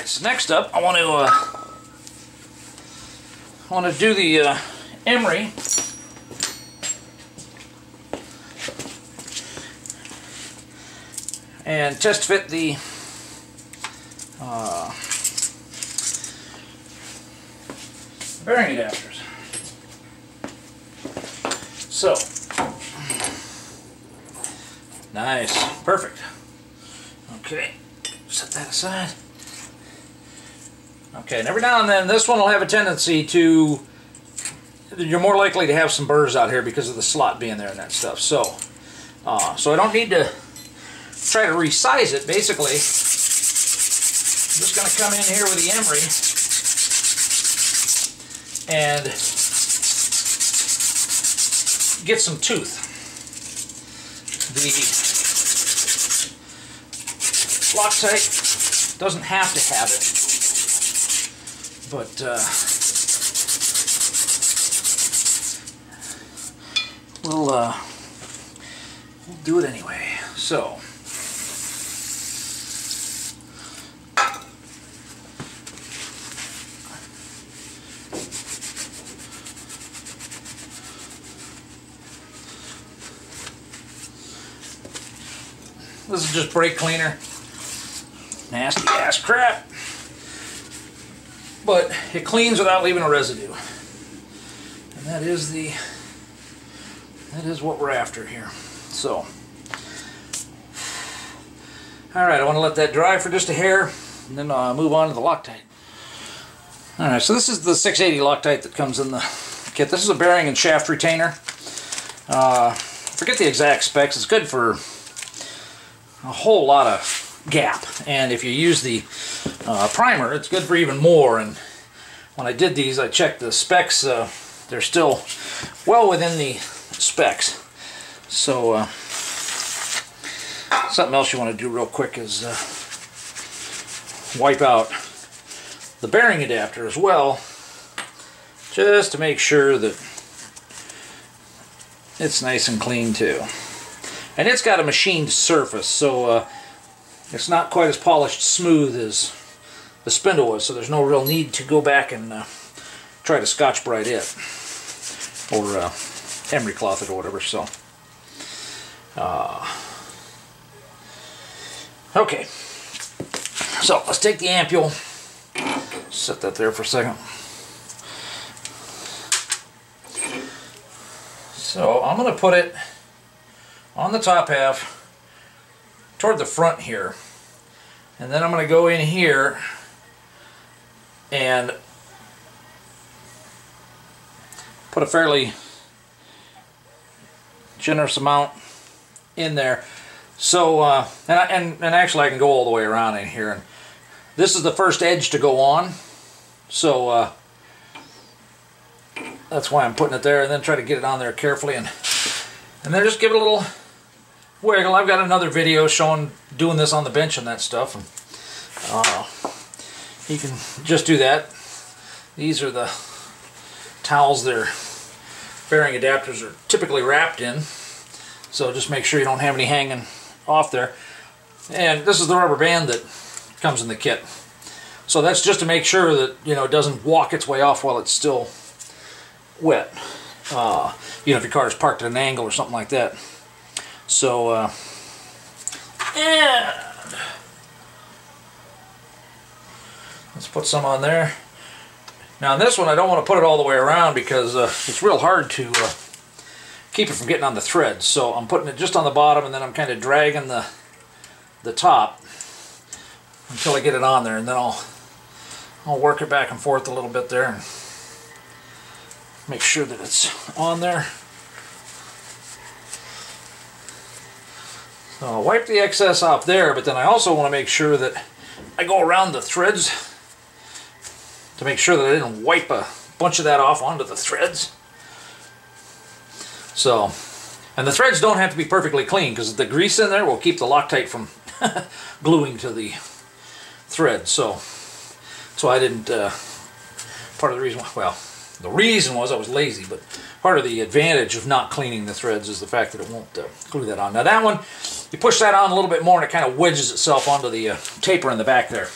So next up, I want to do the emery. And test fit the bearing adapters. So, nice, perfect. Okay, set that aside. Okay, and every now and then this one will have a tendency to, you're more likely to have some burrs out here because of the slot being there and that stuff. So, so I don't need to try to resize it. Basically, I'm just going to come in here with the emery and get some tooth. The Loctite doesn't have to have it, but we'll do it anyway. So, this is just brake cleaner. Nasty ass crap. But it cleans without leaving a residue. And that is what we're after here. So, alright, I want to let that dry for just a hair, and then move on to the Loctite. Alright, so this is the 680 Loctite that comes in the kit. This is a bearing and shaft retainer. Forget the exact specs. It's good for a whole lot of gap, and if you use the primer, it's good for even more. And when I did these, I checked the specs. They're still well within the specs. So something else you want to do real quick is wipe out the bearing adapter as well, just to make sure that it's nice and clean too. And it's got a machined surface, so it's not quite as polished smooth as the spindle was, so there's no real need to go back and try to Scotch-Brite it, or emery cloth it or whatever. So, okay, so let's take the ampule, set that there for a second. So I'm going to put it on the top half toward the front here, and then I'm going to go in here and put a fairly generous amount in there. So and actually I can go all the way around in here, and this is the first edge to go on, so that's why I'm putting it there, and then try to get it on there carefully, and then just give it a little wiggle. I've got another video showing doing this on the bench and that stuff, and you can just do that. These are the towels their bearing adapters are typically wrapped in, so just make sure you don't have any hanging off there. And this is the rubber band that comes in the kit, so that's just to make sure that, you know, it doesn't walk its way off while it's still wet, you know, if your car is parked at an angle or something like that. So, and let's put some on there. Now on this one, I don't want to put it all the way around because it's real hard to keep it from getting on the threads. So I'm putting it just on the bottom, and then I'm kind of dragging the top until I get it on there, and then I'll work it back and forth a little bit there and make sure that it's on there. So I'll wipe the excess off there, but then I also want to make sure that I go around the threads to make sure that I didn't wipe a bunch of that off onto the threads. So, and the threads don't have to be perfectly clean, because the grease in there will keep the Loctite from gluing to the thread. So I didn't, part of the reason, well, the reason was I was lazy, but part of the advantage of not cleaning the threads is the fact that it won't glue that on. Now that one, you push that on a little bit more and it kind of wedges itself onto the taper in the back there.